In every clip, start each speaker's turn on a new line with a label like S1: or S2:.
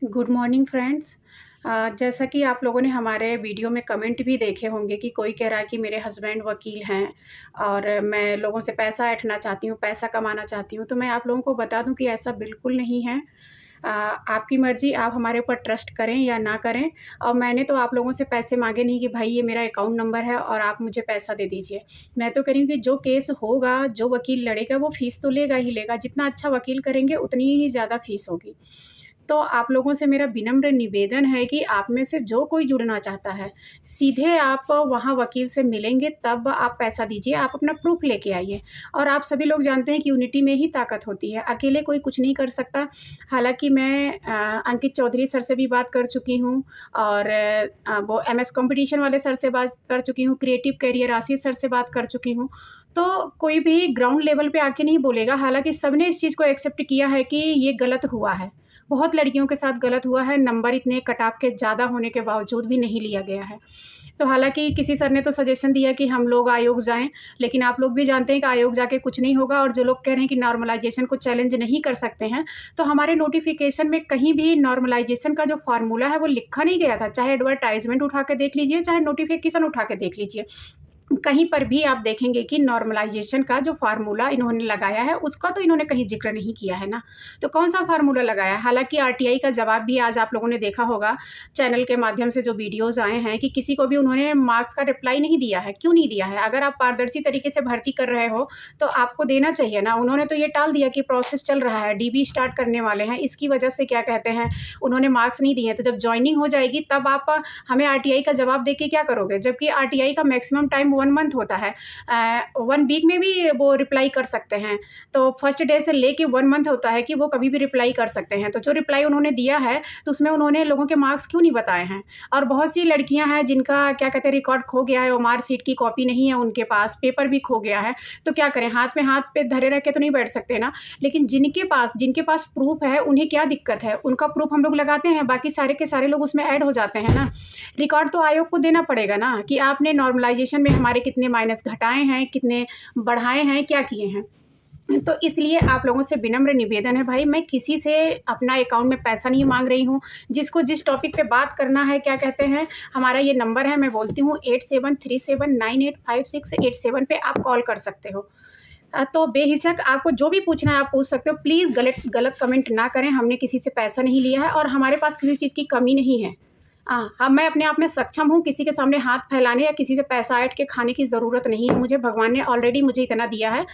S1: Good morning friends. जैसा कि आप लोगों ने हमारे वीडियो में कमेंट भी देखे होंगे कि कोई कह रहा है कि मेरे हस्बैंड वकील हैं और मैं लोगों से पैसा ऐंठना चाहती हूँ, पैसा कमाना चाहती हूँ। तो मैं आप लोगों को बता दूँ कि ऐसा बिल्कुल नहीं है। आपकी मर्ज़ी, आप हमारे ऊपर ट्रस्ट करें या ना करें। और मैंने तो आप लोगों से पैसे माँगे नहीं कि भाई ये मेरा अकाउंट नंबर है और आप मुझे पैसा दे दीजिए। मैं तो कह रही हूँ कि जो केस होगा, जो वकील लड़ेगा वो फ़ीस तो लेगा ही लेगा। जितना अच्छा वकील करेंगे उतनी ही ज़्यादा फ़ीस होगी। तो आप लोगों से मेरा विनम्र निवेदन है कि आप में से जो कोई जुड़ना चाहता है, सीधे आप वहाँ वकील से मिलेंगे तब आप पैसा दीजिए, आप अपना प्रूफ़ लेके आइए। और आप सभी लोग जानते हैं कि यूनिटी में ही ताकत होती है, अकेले कोई कुछ नहीं कर सकता। हालाँकि मैं अंकित चौधरी सर से भी बात कर चुकी हूँ और वो एमएस कॉम्पिटिशन वाले सर से बात कर चुकी हूँ, क्रिएटिव करियर आशीष सर से बात कर चुकी हूँ। तो कोई भी ग्राउंड लेवल पे आके नहीं बोलेगा, हालाँकि सबने इस चीज़ को एक्सेप्ट किया है कि ये गलत हुआ है। बहुत लड़कियों के साथ गलत हुआ है, नंबर इतने कट ऑफ के ज़्यादा होने के बावजूद भी नहीं लिया गया है। तो हालाँकि किसी सर ने तो सजेशन दिया कि हम लोग आयोग जाएँ, लेकिन आप लोग भी जानते हैं कि आयोग जाके कुछ नहीं होगा। और जो लोग कह रहे हैं कि नॉर्मलाइज़ेशन को चैलेंज नहीं कर सकते हैं, तो हमारे नोटिफ़िकेशन में कहीं भी नॉर्मलाइज़ेशन का जो फ़ॉर्मूला है वो लिखा नहीं गया था। चाहे एडवर्टाइज़मेंट उठा के देख लीजिए, चाहे नोटिफ़िकेशन उठा के देख लीजिए। कहीं पर भी आप देखेंगे कि नॉर्मलाइज़ेशन का जो फ़ॉर्मूला इन्होंने लगाया है, उसका तो इन्होंने कहीं ज़िक्र नहीं किया है ना। तो कौन-सा फ़ॉर्मूला लगाया है? हालाँकि आरटीआई का जवाब भी आज आप लोगों ने देखा होगा, चैनल के माध्यम से जो वीडियोज़ आए हैं कि किसी को भी उन्होंने मार्क्स का रिप्लाई नहीं दिया है। क्यों नहीं दिया है? अगर आप पारदर्शी तरीके से भर्ती कर रहे हो, तो आपको देना चाहिए ना। उन्होंने तो ये टाल दिया कि प्रोसेस चल रहा है, डीबी स्टार्ट करने वाले हैं, इसकी वजह से क्या कहते हैं, उन्होंने मार्क्स नहीं दिए हैं। तो जब जॉइनिंग हो जाएगी तब आप हमें आरटीआई का जवाब दे के क्या करोगे? जबकि आरटीआई का मैक्सिमम टाइम 1 मंथ होता है। 1 वीक में भी वो रिप्लाई कर सकते हैं। तो फर्स्ट डे से लेके 1 मंथ होता है कि वो कभी भी रिप्लाई कर सकते हैं। तो जो रिप्लाई उन्होंने दिया है, तो उसमें उन्होंने लोगों के मार्क्स क्यों नहीं बताए हैं? और बहुत सी लड़कियाँ हैं जिनका क्या कहते हैं रिकॉर्ड खो गया है, वो मार्कशीट की कॉपी नहीं है उनके पास, पेपर भी खो गया है। तो क्या करें? हाथ में हाथ पे धरे रह के तो नहीं बैठ सकते ना। लेकिन जिनके पास प्रूफ़ है, उन्हें क्या दिक्कत है? उनका प्रूफ़ हम लोग लगाते हैं, बाकी सारे के सारे लोग उसमें ऐड हो जाते हैं ना। रिकॉर्ड तो आयोग को देना पड़ेगा ना कि आपने नॉर्मलाइज़ेशन में हमारे कितने माइनस घटाए हैं, कितने बढ़ाए हैं, क्या किए हैं। तो इसलिए आप लोगों से विनम्र निवेदन है भाई, मैं किसी से अपना अकाउंट में पैसा नहीं माँग रही हूँ। जिसको जिस टॉपिक पे बात करना है, क्या कहते हैं, हमारा ये नंबर है, मैं बोलती हूँ 8737985687 पे आप कॉल कर सकते हो। तो बेहिचक आपको जो भी पूछना है आप पूछ सकते हो। प्लीज़ गलत गलत कमेंट ना करें, हमने किसी से पैसा नहीं लिया है और हमारे पास किसी चीज़ की कमी नहीं है। हाँ, मैं अपने आप में सक्षम हूँ, किसी के सामने हाथ फैलाने या किसी से पैसा ऐंठ के खाने की ज़रूरत नहीं है मुझे, भगवान ने ऑलरेडी मुझे इतना दिया है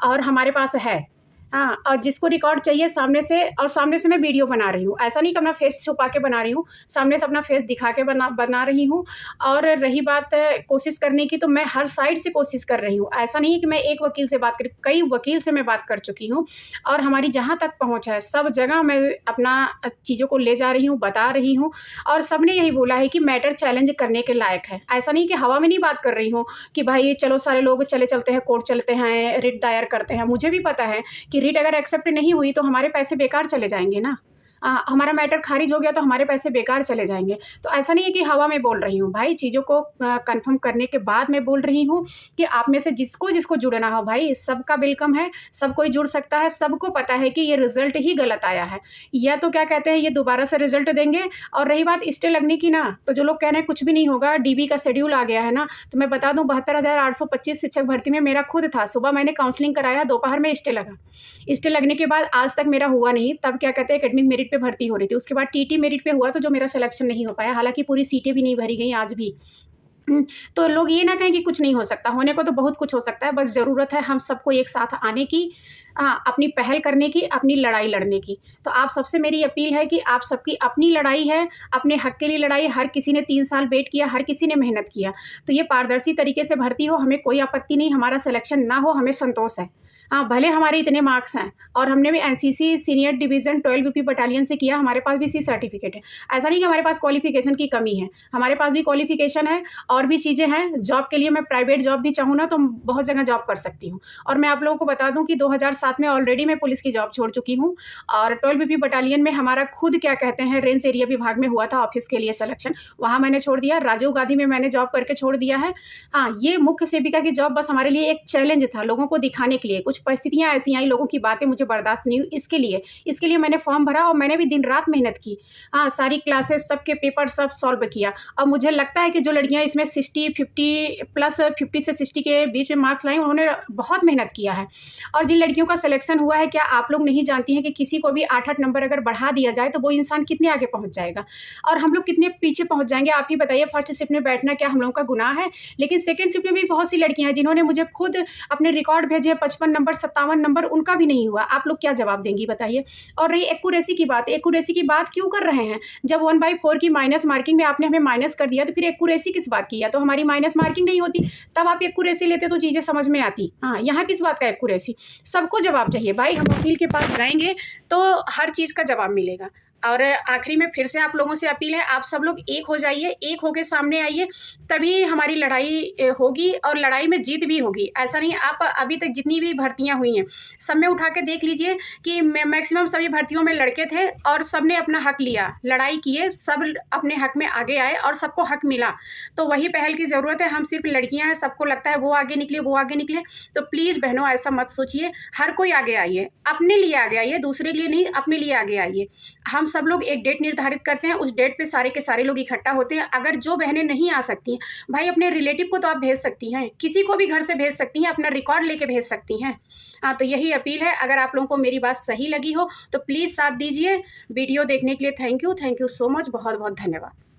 S1: और हमारे पास है। हाँ, और जिसको रिकॉर्ड चाहिए सामने से मैं वीडियो बना रही हूँ। ऐसा नहीं कि अपना फेस छुपा के बना रही हूँ, सामने से अपना फेस दिखा के बना रही हूँ। और रही बात कोशिश करने की, तो मैं हर साइड से कोशिश कर रही हूँ। ऐसा नहीं है कि मैं एक वकील से बात करी, कई वकील से मैं बात कर चुकी हूँ और हमारी जहाँ तक पहुँच है, सब जगह मैं अपना चीज़ों को ले जा रही हूँ, बता रही हूँ। और सबने यही बोला है कि मैटर चैलेंज करने के लायक है। ऐसा नहीं कि हवा में नहीं बात कर रही हूँ कि भाई चलो सारे लोग चले चलते हैं, कोर्ट चलते हैं, रिट दायर करते हैं। मुझे भी पता है कि रिट अगर एक्सेप्ट नहीं हुई तो हमारे पैसे बेकार चले जाएँगे ना। हमारा मैटर खारिज हो गया तो हमारे पैसे बेकार चले जाएँगे। तो ऐसा नहीं है कि हवा में बोल रही हूँ। भाई चीज़ों को कन्फर्म करने के बाद मैं बोल रही हूँ कि आप में से जिसको जुड़ना हो भाई, सबका वेलकम है, सब कोई जुड़ सकता है। सबको पता है कि ये रिज़ल्ट ही गलत आया है। या तो क्या कहते हैं, ये दोबारा से रिज़ल्ट देंगे। और रही बात स्टे लगने की ना, तो जो लोग कह रहे हैं कुछ भी नहीं होगा, डीबी का शेड्यूल आ गया है ना, तो मैं बता दूँ 72,825 शिक्षक भर्ती में मेरा खुद था। सुबह मैंने काउंसलिंग कराया, दोपहर में स्टे लगा। स्टे लगने के बाद आज तक मेरा हुआ नहीं। तब क्या कहते हैं एकेडमिक मेरिट पे भर्ती हो रही थी। उसके बाद टीटी मेरिट पे हुआ तो जो मेरा सिलेक्शन नहीं हो पाया। हालाँकि पूरी सीटें भी नहीं भरी गई आज भी। तो लोग ये ना कहें कि कुछ नहीं हो सकता, होने को तो बहुत कुछ हो सकता है, बस ज़रूरत है हम सबको एक साथ आने की, अपनी पहल करने की, अपनी लड़ाई लड़ने की। तो आप सबसे मेरी अपील है कि आप सबकी अपनी लड़ाई है, अपने हक के लिए लड़ाई। हर किसी ने 3 साल वेट किया, हर किसी ने मेहनत किया। तो ये पारदर्शी तरीके से भर्ती हो, हमें कोई आपत्ति नहीं, हमारा सिलेक्शन ना हो, हमें संतोष है। भले हमारे इतने मार्क्स हैं और हमने भी NCC senior division 12 UP battalion से किया, हमारे पास भी सी सर्टिफ़िकेट है। ऐसा नहीं कि हमारे पास क्वालिफ़िकेशन की कमी है, हमारे पास भी क्वालिफ़िकेशन है और भी चीज़ें हैं। जॉब के लिए मैं प्राइवेट जॉब भी चाहूँ ना तो बहुत जगह जॉब कर सकती हूँ। और मैं आप लोगों को बता दूँ कि 2007 में ऑलरेडी मैं पुलिस की जॉब छोड़ चुकी हूँ और 12 यूपी बटालियन में हमारा खुद क्या कहते हैं रेंज एरिया विभाग में हुआ था ऑफ़िस के लिए सिलेक्शन, वहाँ मैंने छोड़ दिया। राजीव गांधी में मैंने जॉब करके छोड़ दिया है। ये मुख्य सेविका की जॉब बस हमारे लिए एक चैलेंज था, लोगों को दिखाने के लिए। कुछ कुछ परिस्थितियाँ ऐसी आई, लोगों की बातें मुझे बर्दाश्त नहीं हुई, इसके लिए मैंने फॉर्म भरा और मैंने भी दिन-रात मेहनत की। हाँ, सारी क्लासेस, सबके पेपर सब सॉल्व किया और मुझे लगता है कि जो लड़कियाँ इसमें 60, 50 प्लस 50 से 60 के बीच में मार्क्स लाई, उन्होंने बहुत मेहनत किया है। और जिन लड़कियों का सिलेक्शन हुआ है, क्या आप लोग नहीं जानती हैं कि किसी को भी 8-8 नंबर अगर बढ़ा दिया जाए, तो वो इंसान कितने आगे पहुँच जाएगा और हम लोग कितने पीछे पहुँच जाएँगे। आप ही बताइए, फर्स्ट शिफ्ट में बैठना क्या हम लोगों का गुनाह है? लेकिन सेकंड शिफ्ट में भी बहुत सी लड़कियाँ हैं, जिन्होंने मुझे खुद अपने रिकॉर्ड भेजे 55 नंबर, 57 नंबर, उनका भी नहीं हुआ। आप लोग क्या जवाब देंगी बताइए? और रही एक्यूरेसी की बात क्यों कर रहे हैं? जब 1/4 की माइनस मार्किंग में आपने हमें माइनस कर दिया, तो फिर एक्यूरेसी किस बात की? या तो हमारी माइनस मार्किंग नहीं होती, तब आप एक्यूरेसी लेते तो चीज़ें समझ में आती। हाँ, यहाँ किस बात का एक्यूरेसी? सबको जवाब चाहिए भाई, हम वकील के पास जाएँगे तो हर चीज़ का जवाब मिलेगा। और आखिरी में फिर से आप लोगों से अपील है, आप सब लोग एक हो जाइए, एक होके सामने आइए, तभी हमारी लड़ाई होगी और लड़ाई में जीत भी होगी। ऐसा नहीं, आप अभी तक जितनी भी भर्तियाँ हुई हैं, सब में उठा के देख लीजिए कि मैक्सिमम सभी भर्तियों में लड़के थे और सबने अपना हक लिया, लड़ाई किए, सब अपने हक में आगे आए और सबको हक मिला। तो वही पहल की ज़रूरत है। हम सिर्फ लड़कियाँ हैं, सबको लगता है वो आगे निकले, तो प्लीज़ बहनों ऐसा मत सोचिए, हर कोई आगे आइए, अपने लिए आगे आइए, दूसरे के लिए नहीं, अपने लिए आगे आइए। हम सब लोग एक डेट निर्धारित करते हैं, उस डेट पे सारे के सारे लोग इकट्ठा होते हैं। अगर जो बहनें नहीं आ सकती हैं, भाई अपने रिलेटिव को तो आप भेज सकती हैं, किसी को भी घर से भेज सकती हैं, अपना रिकॉर्ड लेके भेज सकती हैं। हाँ, तो यही अपील है। अगर आप लोगों को मेरी बात सही लगी हो तो प्लीज़ साथ दीजिए। वीडियो देखने के लिए थैंक यू सो मच, बहुत बहुत धन्यवाद।